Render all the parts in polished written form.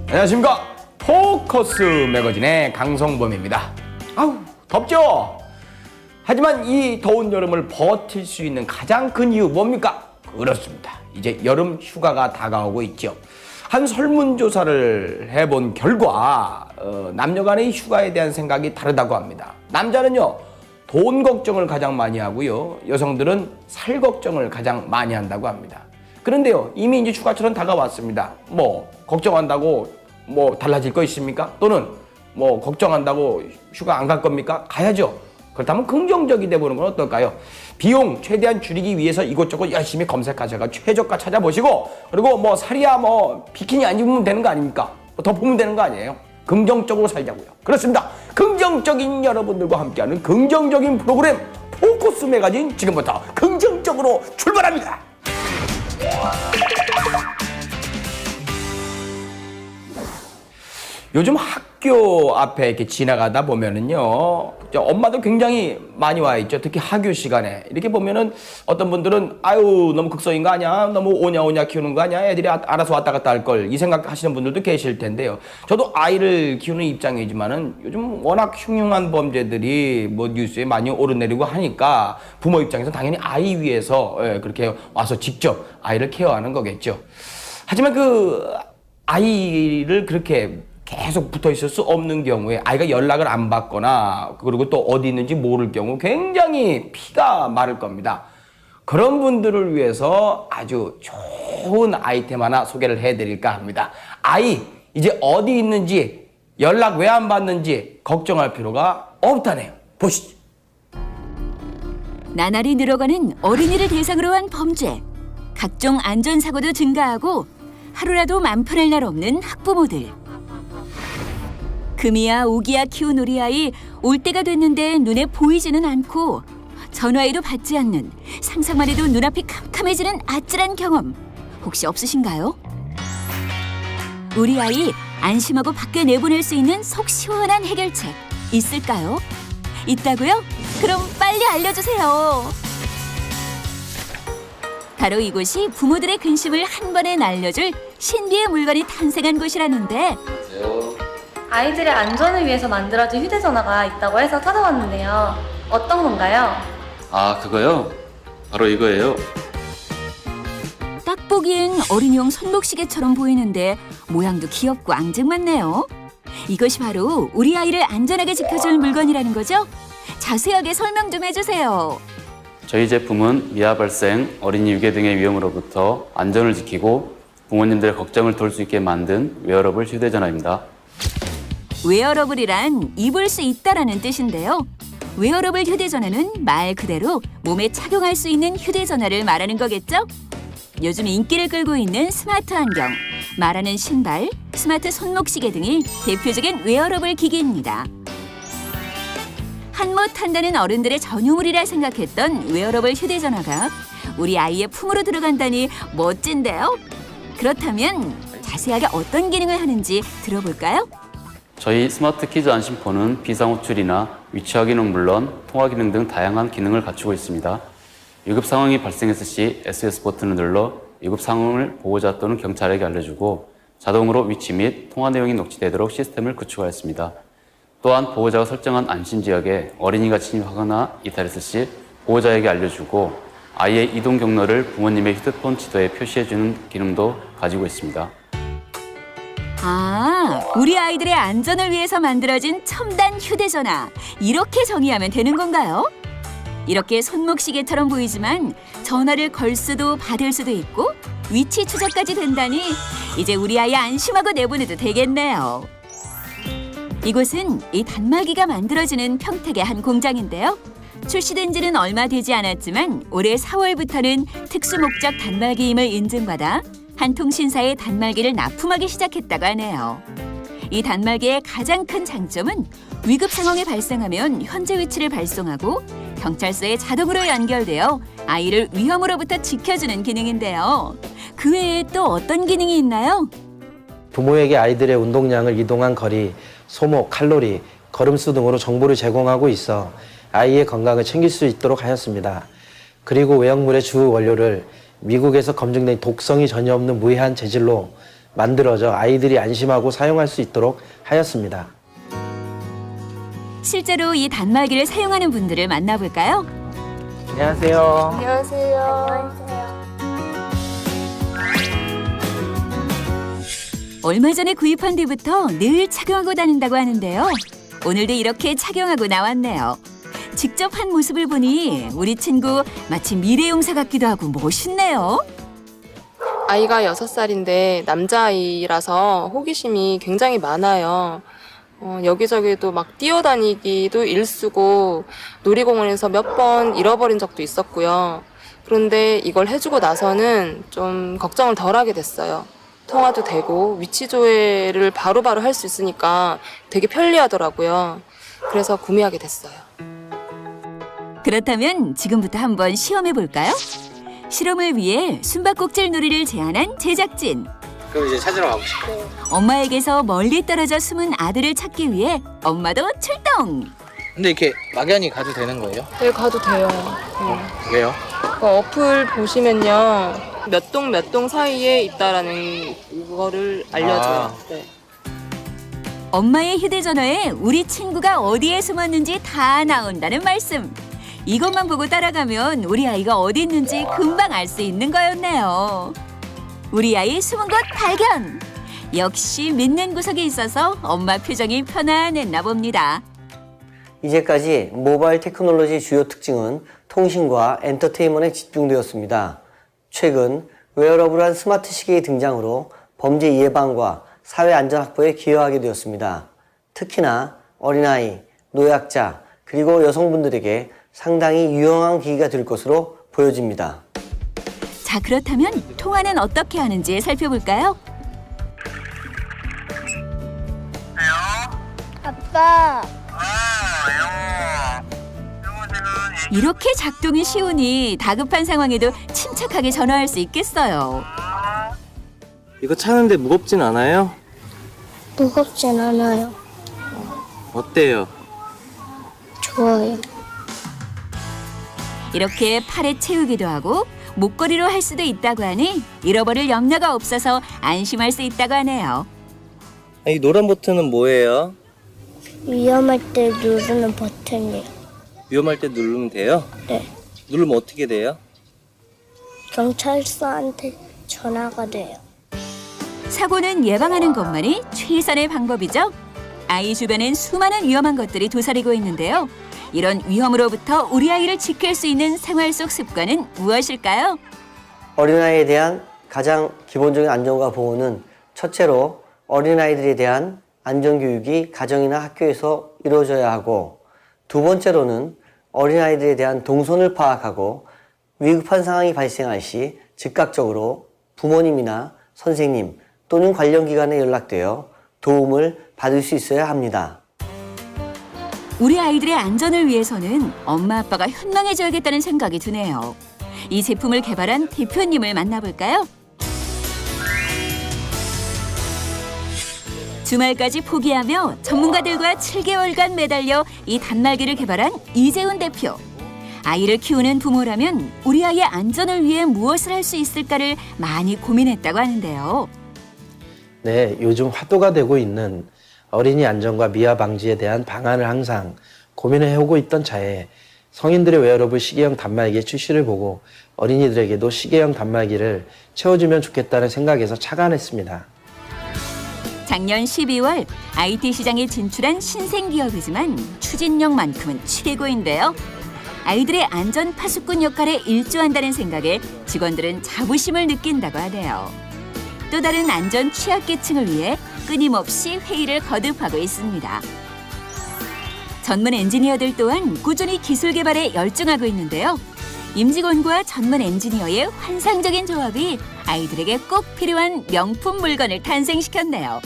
안녕하십니까. 포커스 매거진의 강성범입니다. 아우 덥죠? 하지만 이 더운 여름을 버틸 수 있는 가장 큰 이유 뭡니까? 그렇습니다. 이제 여름 휴가가 다가오고 있죠. 한 설문조사를 해본 결과 남녀 간의 휴가에 대한 생각이 다르다고 합니다. 남자는요 돈 걱정을 가장 많이 하고요, 여성들은 살 걱정을 가장 많이 한다고 합니다. 그런데요 이미 이제 휴가철은 다가왔습니다. 뭐 걱정한다고 뭐 달라질 거 있습니까? 또는 뭐 걱정한다고 휴가 안 갈 겁니까? 가야죠. 그렇다면 긍정적이 돼보는 건 어떨까요? 비용 최대한 줄이기 위해서 이것저것 열심히 검색하셔가 최저가 찾아보시고, 그리고 뭐 살이야 뭐 비키니 안 입으면 되는 거 아닙니까? 뭐 덮으면 되는 거 아니에요? 긍정적으로 살자고요. 그렇습니다. 긍정적인 여러분들과 함께하는 긍정적인 프로그램 포커스 매거진, 지금부터 긍정적으로 출발합니다. 요즘 학교 앞에 이렇게 지나가다 보면은요, 엄마들 굉장히 많이 와 있죠. 특히 학교 시간에. 이렇게 보면은 어떤 분들은 아유, 너무 극성인 거 아니야? 너무 오냐 키우는 거 아니야? 애들이 알아서 왔다 갔다 할 걸. 이 생각 하시는 분들도 계실 텐데요. 저도 아이를 키우는 입장이지만은 요즘 워낙 흉흉한 범죄들이 뭐 뉴스에 많이 오르내리고 하니까 부모 입장에서 당연히 아이 위해서 그렇게 와서 직접 아이를 케어하는 거겠죠. 하지만 그 아이를 그렇게 계속 붙어 있을 수 없는 경우에 아이가 연락을 안 받거나 그리고 또 어디 있는지 모를 경우 굉장히 피가 마를 겁니다. 그런 분들을 위해서 아주 좋은 아이템 하나 소개를 해드릴까 합니다. 아이 이제 어디 있는지, 연락 왜 안 받는지 걱정할 필요가 없다네요. 보시죠. 나날이 늘어가는 어린이를 대상으로 한 범죄, 각종 안전사고도 증가하고 하루라도 맘 편할 날 없는 학부모들. 금이야 오기야 키운 우리 아이, 올 때가 됐는데 눈에 보이지는 않고 전화해도 받지 않는, 상상만 해도 눈앞이 캄캄해지는 아찔한 경험 혹시 없으신가요? 우리 아이 안심하고 밖에 내보낼 수 있는 속 시원한 해결책 있을까요? 있다고요? 그럼 빨리 알려주세요. 바로 이곳이 부모들의 근심을 한 번에 날려줄 신비의 물건이 탄생한 곳이라는데, 아이들의 안전을 위해서 만들어진 휴대전화가 있다고 해서 찾아왔는데요. 어떤 건가요? 아, 그거요? 바로 이거예요. 딱 보기엔 어린이용 손목시계처럼 보이는데 모양도 귀엽고 앙증맞네요. 이것이 바로 우리 아이를 안전하게 지켜줄 물건이라는 거죠? 자세하게 설명 좀 해주세요. 저희 제품은 미아 발생, 어린이 유괴 등의 위험으로부터 안전을 지키고 부모님들의 걱정을 덜 수 있게 만든 웨어러블 휴대전화입니다. 웨어러블이란 입을 수 있다라는 뜻인데요. 웨어러블 휴대전화는 말 그대로 몸에 착용할 수 있는 휴대전화를 말하는 거겠죠? 요즘 인기를 끌고 있는 스마트 안경, 말하는 신발, 스마트 손목시계 등이 대표적인 웨어러블 기기입니다. 한못 한다는 어른들의 전유물이라 생각했던 웨어러블 휴대전화가 우리 아이의 품으로 들어간다니 멋진데요? 그렇다면 자세하게 어떤 기능을 하는지 들어볼까요? 저희 스마트 키즈 안심폰은 비상호출이나 위치 확인은 물론 통화 기능 등 다양한 기능을 갖추고 있습니다. 위급 상황이 발생했을 시 SOS 버튼을 눌러 위급 상황을 보호자 또는 경찰에게 알려주고 자동으로 위치 및 통화 내용이 녹취되도록 시스템을 구축하였습니다. 또한 보호자가 설정한 안심지역에 어린이가 침입하거나 이탈했을 시 보호자에게 알려주고 아이의 이동 경로를 부모님의 휴대폰 지도에 표시해주는 기능도 가지고 있습니다. 아, 우리 아이들의 안전을 위해서 만들어진 첨단 휴대전화, 이렇게 정의하면 되는 건가요? 이렇게 손목시계처럼 보이지만 전화를 걸 수도 받을 수도 있고 위치 추적까지 된다니 이제 우리 아이 안심하고 내보내도 되겠네요. 이곳은 이 단말기가 만들어지는 평택의 한 공장인데요. 출시된 지는 얼마 되지 않았지만 올해 4월부터는 특수목적 단말기임을 인증받아 한 통신사에 단말기를 납품하기 시작했다고 하네요. 이 단말기의 가장 큰 장점은 위급 상황이 발생하면 현재 위치를 발송하고 경찰서에 자동으로 연결되어 아이를 위험으로부터 지켜주는 기능인데요. 그 외에 또 어떤 기능이 있나요? 부모에게 아이들의 운동량을 이동한 거리, 소모, 칼로리, 걸음수 등으로 정보를 제공하고 있어 아이의 건강을 챙길 수 있도록 하였습니다. 그리고 외형물의 주 원료를 미국에서 검증된 독성이 전혀 없는 무해한 재질로 만들어져 아이들이 안심하고 사용할 수 있도록 하였습니다. 실제로 이 단말기를 사용하는 분들을 만나볼까요? 안녕하세요. 얼마 전에 구입한 뒤부터 늘 착용하고 다닌다고 하는데요. 오늘도 이렇게 착용하고 나왔네요. 직접 한 모습을 보니 우리 친구 마치 미래용사 같기도 하고 멋있네요. 아이가 6살인데 남자아이라서 호기심이 굉장히 많아요. 여기저기도 막 뛰어다니기도 일쑤고 놀이공원에서 몇 번 잃어버린 적도 있었고요. 그런데 이걸 해주고 나서는 좀 걱정을 덜 하게 됐어요. 통화도 되고 위치 조회를 바로바로 할 수 있으니까 되게 편리하더라고요. 그래서 구매하게 됐어요. 그렇다면 지금부터 한번 시험해 볼까요? 실험을 위해 숨바꼭질 놀이를 제안한 제작진. 그럼 이제 찾으러 가보실까요? 엄마에게서 멀리 떨어져 숨은 아들을 찾기 위해 엄마도 출동! 근데 이렇게 막연히 가도 되는 거예요? 네, 가도 돼요. 왜요? 그 어플 보시면요. 몇 동 사이에 있다라는 거를 알려줘요. 네. 엄마의 휴대전화에 우리 친구가 어디에 숨었는지 다 나온다는 말씀. 이것만 보고 따라가면 우리 아이가 어디 있는지 금방 알 수 있는 거였네요. 우리 아이 숨은 곳 발견! 역시 믿는 구석이 있어서 엄마 표정이 편안했나 봅니다. 이제까지 모바일 테크놀로지의 주요 특징은 통신과 엔터테인먼트에 집중되었습니다. 최근 웨어러블한 스마트 시계의 등장으로 범죄 예방과 사회 안전 확보에 기여하게 되었습니다. 특히나 어린아이, 노약자, 그리고 여성분들에게 상당히 유용한 기기가 될 것으로 보여집니다. 자, 그렇다면 통화는 어떻게 하는지 살펴볼까요? 아빠, 이렇게 작동이 쉬우니 다급한 상황에도 침착하게 전화할 수 있겠어요. 이거 차는데 무겁진 않아요? 무겁진 않아요. 어때요? 좋아요. 이렇게 팔에 채우기도 하고 목걸이로 할 수도 있다고 하니 잃어버릴 염려가 없어서 안심할 수 있다고 하네요. 이 노란 버튼은 뭐예요? 위험할 때 누르는 버튼이요. 위험할 때 누르면 돼요? 네. 누르면 어떻게 돼요? 경찰서한테 전화가 돼요. 사고는 예방하는 것만이 최선의 방법이죠. 아이 주변엔 수많은 위험한 것들이 도사리고 있는데요. 이런 위험으로부터 우리 아이를 지킬 수 있는 생활 속 습관은 무엇일까요? 어린아이에 대한 가장 기본적인 안전과 보호는 첫째로 어린아이들에 대한 안전교육이 가정이나 학교에서 이루어져야 하고, 두 번째로는 어린아이들에 대한 동선을 파악하고 위급한 상황이 발생할 시 즉각적으로 부모님이나 선생님 또는 관련 기관에 연락되어 도움을 받을 수 있어야 합니다. 우리 아이들의 안전을 위해서는 엄마 아빠가 현명해져야겠다는 생각이 드네요. 이 제품을 개발한 대표님을 만나볼까요? 주말까지 포기하며 전문가들과 7개월간 매달려 이 단말기를 개발한 이재훈 대표. 아이를 키우는 부모라면 우리 아이의 안전을 위해 무엇을 할 수 있을까를 많이 고민했다고 하는데요. 네, 요즘 화두가 되고 있는 어린이 안전과 미화 방지에 대한 방안을 항상 고민을 해오고 있던 차에 성인들의 웨어러블 시계형 단말기의 출시를 보고 어린이들에게도 시계형 단말기를 채워주면 좋겠다는 생각에서 착안했습니다. 작년 12월 IT 시장에 진출한 신생기업이지만 추진력만큼은 최고인데요. 아이들의 안전 파수꾼 역할에 일조한다는 생각에 직원들은 자부심을 느낀다고 하네요. 또 다른 안전 취약계층을 위해 끊임없이 회의를 거듭하고 있습니다. 전문 엔지니어들 또한 꾸준히 기술 개발에 열중하고 있는데요. 임직원과 전문 엔지니어의 환상적인 조합이 아이들에게 꼭 필요한 명품 물건을 탄생시켰네요.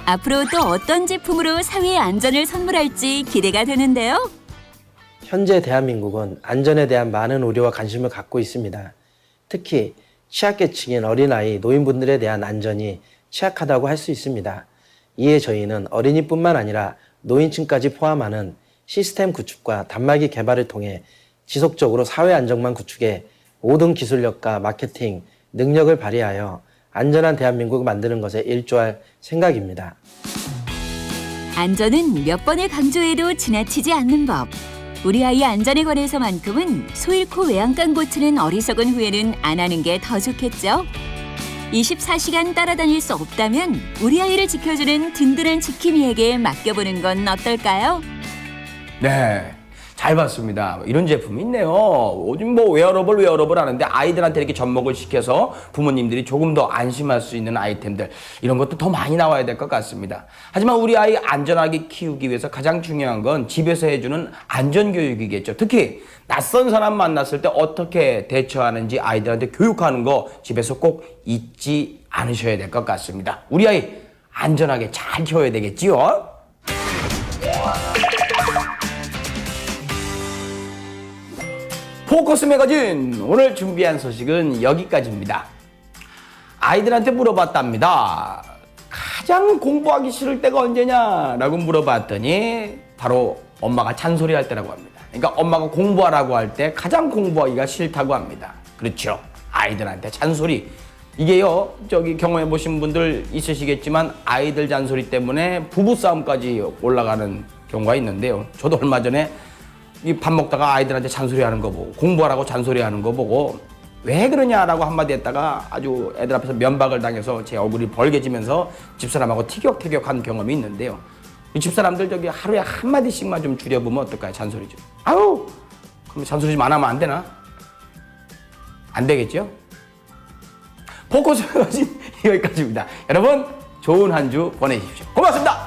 앞으로 또 어떤 제품으로 사회의 안전을 선물할지 기대가 되는데요. 현재 대한민국은 안전에 대한 많은 우려와 관심을 갖고 있습니다. 특히 취약계층인 어린아이, 노인분들에 대한 안전이 취약하다고 할 수 있습니다. 이에 저희는 어린이뿐만 아니라 노인층까지 포함하는 시스템 구축과 단말기 개발을 통해 지속적으로 사회 안전망 구축에 모든 기술력과 마케팅, 능력을 발휘하여 안전한 대한민국을 만드는 것에 일조할 생각입니다. 안전은 몇 번을 강조해도 지나치지 않는 법. 우리 아이 안전에 관해서만큼은 소 잃고 외양간 고치는 어리석은 후회는 안 하는 게 더 좋겠죠. 24시간 따라다닐 수 없다면 우리 아이를 지켜주는 든든한 지킴이에게 맡겨보는 건 어떨까요? 네, 잘 봤습니다. 이런 제품이 있네요. 요즘 뭐 웨어러블 하는데 아이들한테 이렇게 접목을 시켜서 부모님들이 조금 더 안심할 수 있는 아이템들, 이런 것도 더 많이 나와야 될 것 같습니다. 하지만 우리 아이 안전하게 키우기 위해서 가장 중요한 건 집에서 해주는 안전교육이겠죠. 특히 낯선 사람 만났을 때 어떻게 대처하는지 아이들한테 교육하는 거 집에서 꼭 잊지 않으셔야 될 것 같습니다. 우리 아이 안전하게 잘 키워야 되겠지요. 포커스 매거진 오늘 준비한 소식은 여기까지입니다. 아이들한테 물어봤답니다. 가장 공부하기 싫을 때가 언제냐라고 물어봤더니 바로 엄마가 잔소리할 때라고 합니다. 그러니까 엄마가 공부하라고 할 때 가장 공부하기가 싫다고 합니다. 그렇죠. 아이들한테 잔소리. 이게요, 경험해 보신 분들 있으시겠지만 아이들 잔소리 때문에 부부싸움까지 올라가는 경우가 있는데요. 저도 얼마 전에 이 밥 먹다가 아이들한테 잔소리하는 거 보고, 공부하라고 잔소리하는 거 보고 왜 그러냐라고 한마디 했다가 아주 애들 앞에서 면박을 당해서 제 얼굴이 벌개지면서 집사람하고 티격태격한 경험이 있는데요. 이 집사람들 하루에 한마디씩만 좀 줄여보면 어떨까요? 잔소리 좀. 아우, 그럼 잔소리 좀 안 하면 안 되나? 안 되겠죠? 포커스 여기까지입니다. 여러분, 좋은 한 주 보내십시오. 고맙습니다.